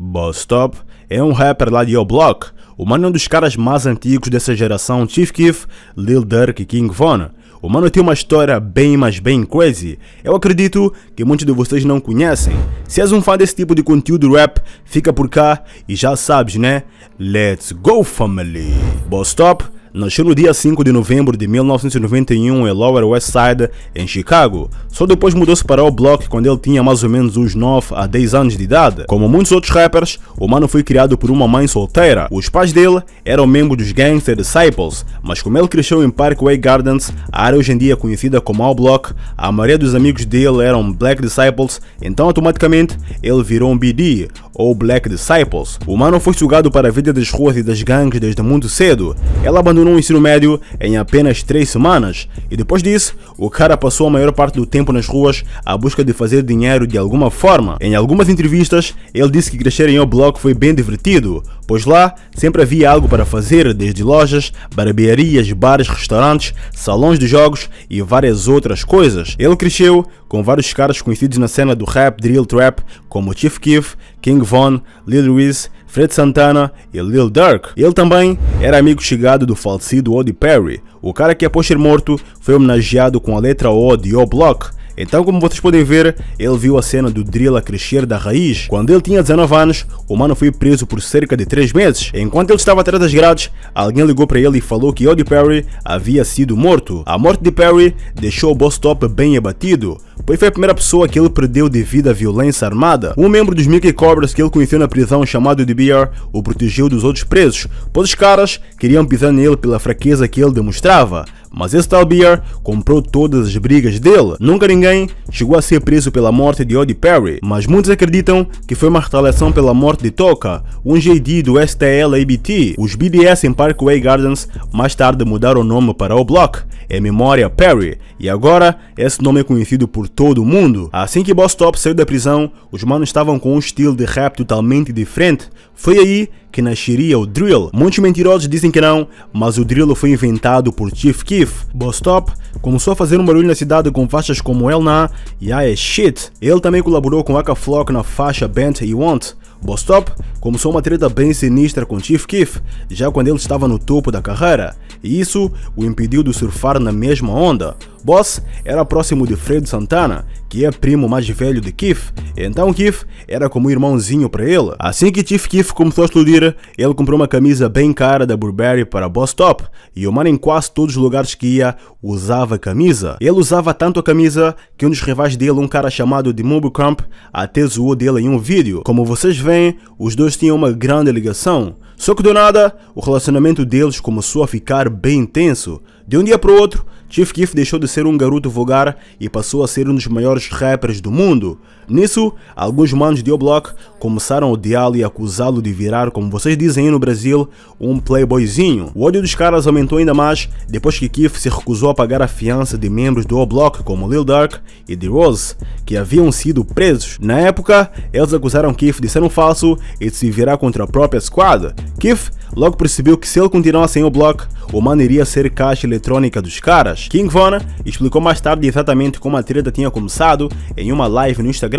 Boss Top é um rapper lá de Yo Block. O mano é um dos caras mais antigos dessa geração, Chief Keef, Lil Durk e King Von. O mano tem uma história bem, mas bem crazy. Eu acredito que muitos de vocês não conhecem. Se és um fã desse tipo de conteúdo rap, fica por cá e já sabes, né? Let's go, family! Boss Top nasceu no dia 5 de novembro de 1991 em Lower West Side, em Chicago. Só depois mudou-se para o Block quando ele tinha mais ou menos uns 9 a 10 anos de idade. Como muitos outros rappers, o mano foi criado por uma mãe solteira. Os pais dele eram membros dos Gangsta Disciples, mas como ele cresceu em Parkway Gardens, a área hoje em dia conhecida como O Block, a maioria dos amigos dele eram Black Disciples, então automaticamente ele virou um BD, ou Black Disciples. O mano foi sugado para a vida das ruas e das gangues desde muito cedo. Ele abandonou o ensino médio em apenas 3 semanas e depois disso, o cara passou a maior parte do tempo nas ruas à busca de fazer dinheiro de alguma forma. Em algumas entrevistas, ele disse que crescer em O Block foi bem divertido, pois lá sempre havia algo para fazer, desde lojas, barbearias, bares, restaurantes, salões de jogos e várias outras coisas. Ele cresceu com vários caras conhecidos na cena do rap, drill, trap, como Chief Keef, King Von, Lil Reese, Fred Santana e Lil Durk. Ele também era amigo chegado do falecido Odi Perry, o cara que após ser morto foi homenageado com a letra O de O Block. Então, como vocês podem ver, ele viu a cena do drill a crescer da raiz. Quando ele tinha 19 anos, o mano foi preso por cerca de 3 meses. Enquanto ele estava atrás das grades, alguém ligou para ele e falou que Odi Perry havia sido morto. A morte de Perry deixou o Boss Top bem abatido, pois foi a primeira pessoa que ele perdeu devido à violência armada. Um membro dos Mickey Cobras que ele conheceu na prisão, chamado de BR, o protegeu dos outros presos, pois os caras queriam pisar nele pela fraqueza que ele demonstrava. Mas esse tal BR comprou todas as brigas dele. Nunca ninguém chegou a ser preso pela morte de Odi Perry, mas muitos acreditam que foi uma retaliação pela morte de Toka, um JD do STL-ABT. Os BDS em Parkway Gardens mais tarde mudaram o nome para O Block, em memória a Perry, e agora esse nome é conhecido por todo o mundo. Assim que Boss Top saiu da prisão, os manos estavam com um estilo de rap totalmente diferente. Foi aí que nasceria o drill. Muitos mentirosos dizem que não, mas o drill foi inventado por Chief Keef. Boss Top começou a fazer um barulho na cidade com faixas como El Na e I Is Shit. Ele também colaborou com Aka Flock na faixa Bent You Want. Boss Top começou uma treta bem sinistra com Chief Keef, já quando ele estava no topo da carreira, e isso o impediu de surfar na mesma onda. Boss era próximo de Fred Santana, que é primo mais velho de Keef, então Keef era como um irmãozinho para ele. Assim que Chief Keef começou a explodir, ele comprou uma camisa bem cara da Burberry para Boss Top, e o mano em quase todos os lugares que ia usava a camisa. Ele usava tanto a camisa que um dos rivais dele, um cara chamado de Moby Crump, até zoou dele em um vídeo. Como vocês veem, os dois tinham uma grande ligação. Só que do nada, o relacionamento deles começou a ficar bem intenso. De um dia para o outro, Chief Keef deixou de ser um garoto vulgar e passou a ser um dos maiores rappers do mundo. Nisso, alguns manos de O Block começaram a odiá-lo e acusá-lo de virar, como vocês dizem aí no Brasil, um playboyzinho. O ódio dos caras aumentou ainda mais depois que Keef se recusou a pagar a fiança de membros do O Block como Lil Durk e D-Rose, que haviam sido presos. Na época, eles acusaram Keef de ser um falso e de se virar contra a própria squad. Keef logo percebeu que se ele continuasse em O Block, o mano iria ser caixa eletrônica dos caras. King Von explicou mais tarde exatamente como a treta tinha começado em uma live no Instagram.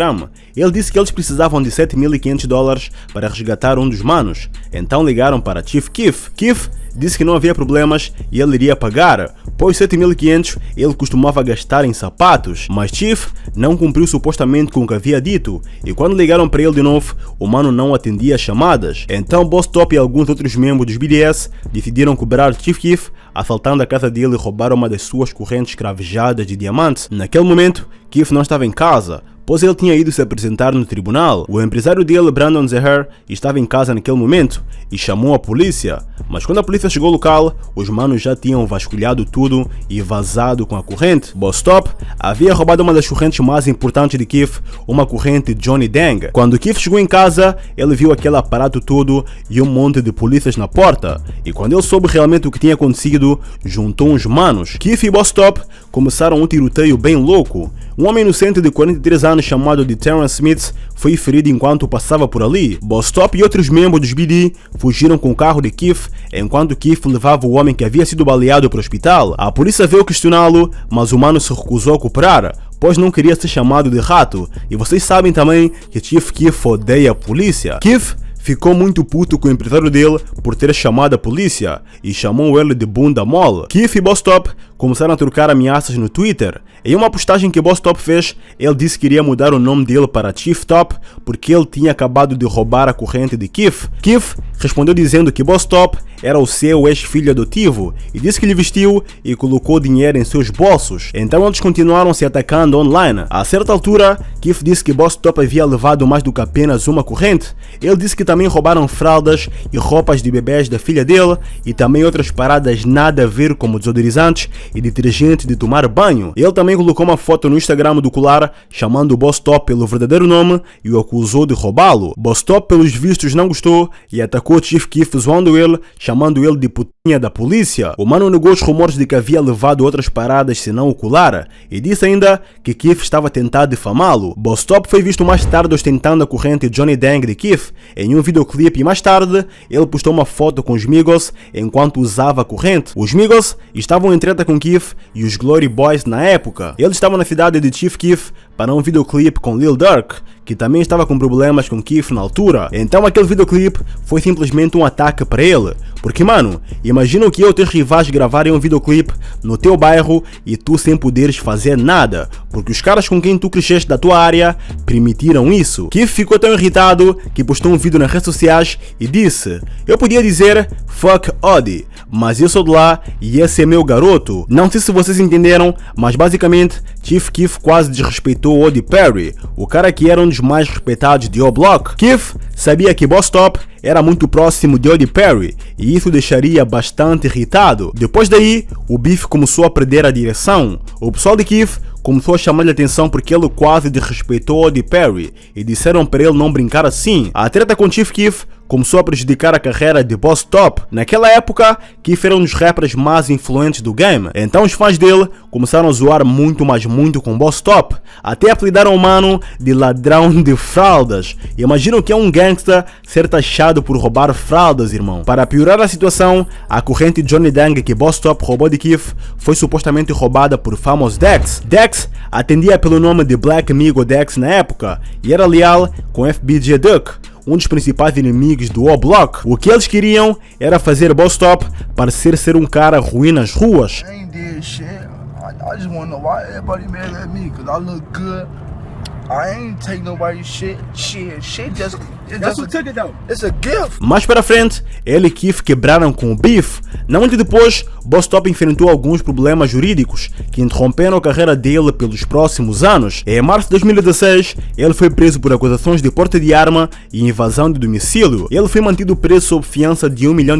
Ele disse que eles precisavam de $7.500 para resgatar um dos manos, então ligaram para Chief Keef. Keef disse que não havia problemas e ele iria pagar, pois $7.500 ele costumava gastar em sapatos, mas Chief não cumpriu supostamente com o que havia dito, e quando ligaram para ele de novo, o mano não atendia as chamadas. Então Boss Top e alguns outros membros dos BDS decidiram cobrar Chief Keef, assaltando a casa dele e roubaram uma das suas correntes cravejadas de diamantes. Naquele momento, Keef não estava em casa, pois ele tinha ido se apresentar no tribunal. O empresário dele, Brandon Zahar, estava em casa naquele momento e chamou a polícia. Mas quando a polícia chegou ao local, os manos já tinham vasculhado tudo e vazado com a corrente. Boss Top havia roubado uma das correntes mais importantes de Keef, uma corrente Johnny Dang. Quando Keef chegou em casa, ele viu aquele aparato todo e um monte de polícias na porta. E quando ele soube realmente o que tinha acontecido, juntou uns manos. Keef e Boss Top começaram um tiroteio bem louco. Um homem inocente de 43 anos chamado de Terrence Smith foi ferido enquanto passava por ali. Boss Top e outros membros dos BD fugiram com o carro de Keef, enquanto Keef levava o homem que havia sido baleado para o hospital. A polícia veio questioná-lo, mas o mano se recusou a cooperar, pois não queria ser chamado de rato. E vocês sabem também que Chief Keef odeia a polícia. Keef ficou muito puto com o empresário dele por ter chamado a polícia e chamou ele de bunda mole. Keef e Boss Top começaram a trocar ameaças no Twitter. Em uma postagem que Boss Top fez, ele disse que iria mudar o nome dele para Chief Top porque ele tinha acabado de roubar a corrente de Keef. Keef respondeu dizendo que Boss Top era o seu ex-filho adotivo e disse que lhe vestiu e colocou dinheiro em seus bolsos. Então eles continuaram se atacando online. A certa altura, Keef disse que Boss Top havia levado mais do que apenas uma corrente. Ele disse que também roubaram fraldas e roupas de bebês da filha dele e também outras paradas nada a ver como desodorizantes e detergente de tomar banho. Ele também colocou uma foto no Instagram do colar chamando o Boss Top pelo verdadeiro nome e o acusou de roubá-lo. Boss Top pelos vistos não gostou e atacou Chief Keef zoando ele, chamando ele de putinha da polícia. O mano negou os rumores de que havia levado outras paradas senão o colar e disse ainda que Keef estava a tentar difamá-lo. Boss Top foi visto mais tarde ostentando a corrente Johnny Dang de Keef em um videoclipe e mais tarde ele postou uma foto com os Migos enquanto usava a corrente. Os Migos estavam em treta com Keef e os Glory Boys na época. Eles estavam na cidade de Chief Keef para um videoclipe com Lil Durk, que também estava com problemas com Keef na altura. Então aquele videoclipe foi simplesmente um ataque para ele. Porque mano, imagina o que eu e teus rivais gravarem um videoclipe no teu bairro e tu sem poderes fazer nada, porque os caras com quem tu cresceste da tua área permitiram isso. Keef ficou tão irritado que postou um vídeo nas redes sociais e disse: eu podia dizer fuck Odi, mas eu sou de lá e esse é meu garoto. Não sei se vocês entenderam, mas basicamente Chief Keef quase desrespeitou Odi Perry, o cara que era um dos mais respeitados de O-Block. Keef sabia que Boss Top era muito próximo de Odi Perry e isso deixaria bastante irritado. Depois daí, o beef começou a perder a direção. O pessoal de Keef começou a chamar-lhe a atenção porque ele quase desrespeitou Odi Perry e disseram para ele não brincar assim. A treta com Chief Keef começou a prejudicar a carreira de Boss Top. Naquela época, Keef era um dos rappers mais influentes do game, então os fãs dele começaram a zoar muito, mas muito com Boss Top, até apelidaram o mano de ladrão de fraldas. Imaginam que é um gangsta ser taxado por roubar fraldas, irmão. Para piorar a situação, a corrente Johnny Dang que Boss Top roubou de Keef foi supostamente roubada por Famous Dex. Dex atendia pelo nome de Black Amigo Dex na época e era leal com FBG Duck, um dos principais inimigos do O-Block. O que eles queriam era fazer Boss Top parecer ser um cara ruim nas ruas. Mais para frente, ele e Keef quebraram com o beef. Não muito depois, Boss Top enfrentou alguns problemas jurídicos que interromperam a carreira dele pelos próximos anos. Em março de 2016, ele foi preso por acusações de porte de arma e invasão de domicílio. Ele foi mantido preso sob fiança de $1 milhão,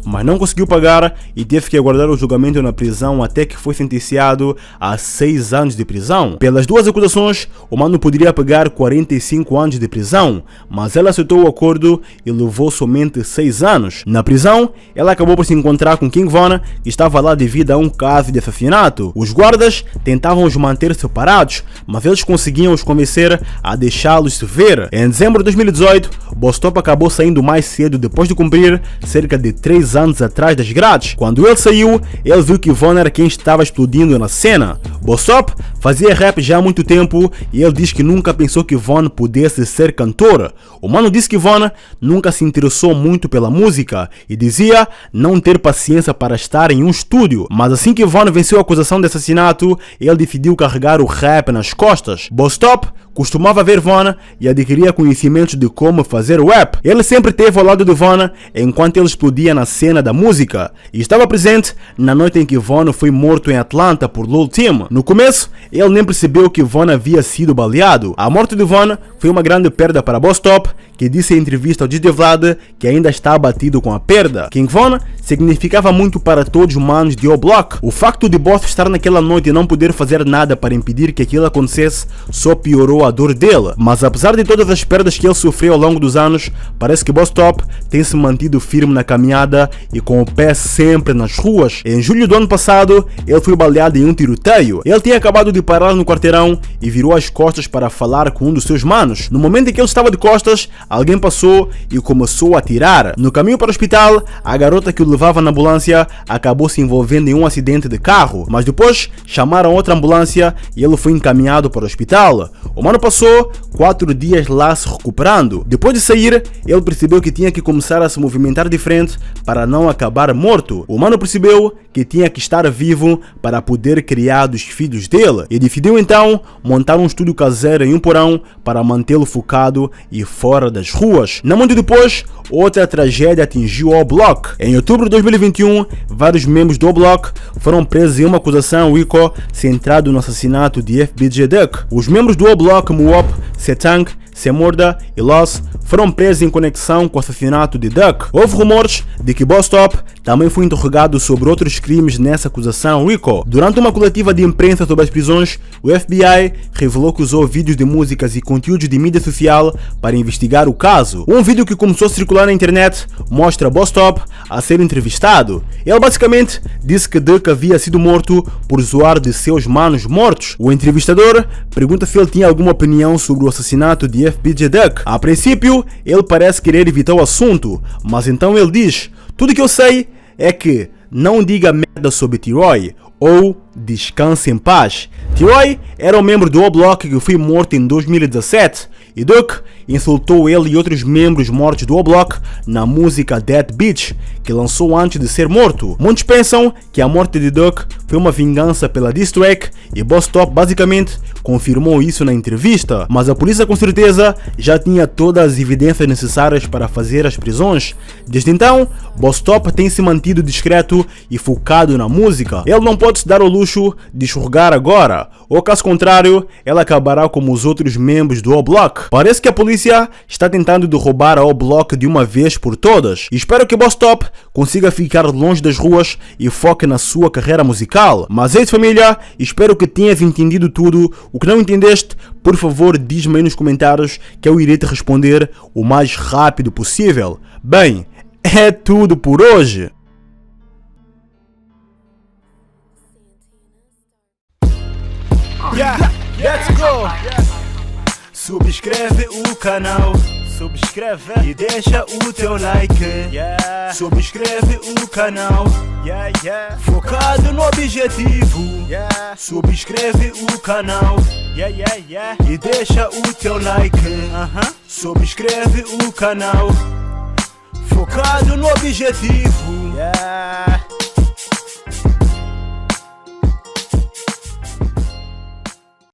mas não conseguiu pagar e teve que aguardar o julgamento na prisão até que foi sentenciado a 6 anos de prisão. Pelas duas acusações, o mano poderia pegar 45 anos de prisão, mas ela aceitou o acordo e levou somente 6 anos. Na prisão, ela acabou por se encontrar com King Von, que estava lá devido a um caso de assassinato. Os guardas tentavam os manter separados, mas eles conseguiam os convencer a deixá-los se ver. Em dezembro de 2018, Boss Top acabou saindo mais cedo depois de cumprir cerca de 3 anos atrás das grades. Quando ele saiu, ele viu que Von era quem estava explodindo na cena. Boss Top fazia rap já há muito tempo e ele diz que nunca pensou que Von pudesse ser cantor. O mano disse que Von nunca se interessou muito pela música e dizia não ter paciência para estar em um estúdio, mas assim que Von venceu a acusação de assassinato, ele decidiu carregar o rap nas costas. Boss Top costumava ver Von e adquiria conhecimentos de como fazer rap. Ele sempre esteve ao lado de Von enquanto ele explodia na cena da música e estava presente na noite em que Von foi morto em Atlanta por Lil Tim. No começo, ele nem percebeu que Von havia sido baleado. A morte de Von foi uma grande perda para Boss Top, que disse em entrevista ao DJ Vlad que ainda está abatido com a perda. King Von significava muito para todos os manos de O-Block. O facto de Boss estar naquela noite e não poder fazer nada para impedir que aquilo acontecesse só piorou a dor dele. Mas apesar de todas as perdas que ele sofreu ao longo dos anos, parece que Boss Top tem se mantido firme na caminhada e com o pé sempre nas ruas. Em julho do ano passado, ele foi baleado em um tiroteio. Ele tinha acabado de parar no quarteirão e virou as costas para falar com um dos seus manos. No momento em que ele estava de costas, depois, alguém passou e começou a atirar. No caminho para o hospital, a garota que o levava na ambulância acabou se envolvendo em um acidente de carro, mas depois chamaram outra ambulância e ele foi encaminhado para o hospital. O mano passou 4 dias lá se recuperando. Depois de sair, ele percebeu que tinha que começar a se movimentar diferente para não acabar morto. O mano percebeu que tinha que estar vivo para poder criar dos filhos dele e decidiu então montar um estúdio caseiro em um porão para mantê-lo focado e fora das ruas. Não muito depois, outra tragédia atingiu o O-Block. Em outubro de 2021, vários membros do O-Block foram presos em uma acusação RICO centrado no assassinato de FBG Duck. Os membros do O-Block, Muop, Setang, Semorda e Loss foram presos em conexão com o assassinato de Duck. Houve rumores de que Boss Top também foi interrogado sobre outros crimes nessa acusação RICO. Durante uma coletiva de imprensa sobre as prisões, o FBI revelou que usou vídeos de músicas e conteúdos de mídia social para investigar o caso. Um vídeo que começou a circular na internet mostra Boss Top a ser entrevistado. Ele basicamente disse que Duck havia sido morto por zoar de seus manos mortos. O entrevistador pergunta se ele tinha alguma opinião sobre o assassinato de FBG Duck. A princípio, ele parece querer evitar o assunto, mas então ele diz: tudo que eu sei é que não diga merda sobre T-Roy ou descanse em paz. T-Roy era um membro do O-Block que foi morto em 2017 e Duck insultou ele e outros membros mortos do O-Block na música Dead Bitch, que lançou antes de ser morto. Muitos pensam que a morte de Duck foi uma vingança pela diss track e Boss Top basicamente confirmou isso na entrevista, mas a polícia com certeza já tinha todas as evidências necessárias para fazer as prisões. Desde então, Boss Top tem se mantido discreto e focado na música. Ele não pode se dar ao luxo de enxurgar agora, ou caso contrário, ele acabará como os outros membros do O-Block. Parece que a polícia está tentando derrubar a O-Block de uma vez por todas. E espero que Boss Top consiga ficar longe das ruas e foque na sua carreira musical. Mas é isso, família, espero que tenhas entendido tudo. O que não entendeste, por favor diz-me aí nos comentários que eu irei te responder o mais rápido possível. Bem, é tudo por hoje. Yeah, let's go! Subscreve o canal, subscreve e deixa o teu like. Yeah. Subscreve o canal, yeah, yeah. Focado no objetivo. Yeah. Subscreve o canal, yeah, yeah, yeah. E deixa o teu like. Subscreve o canal, focado no objetivo. Yeah.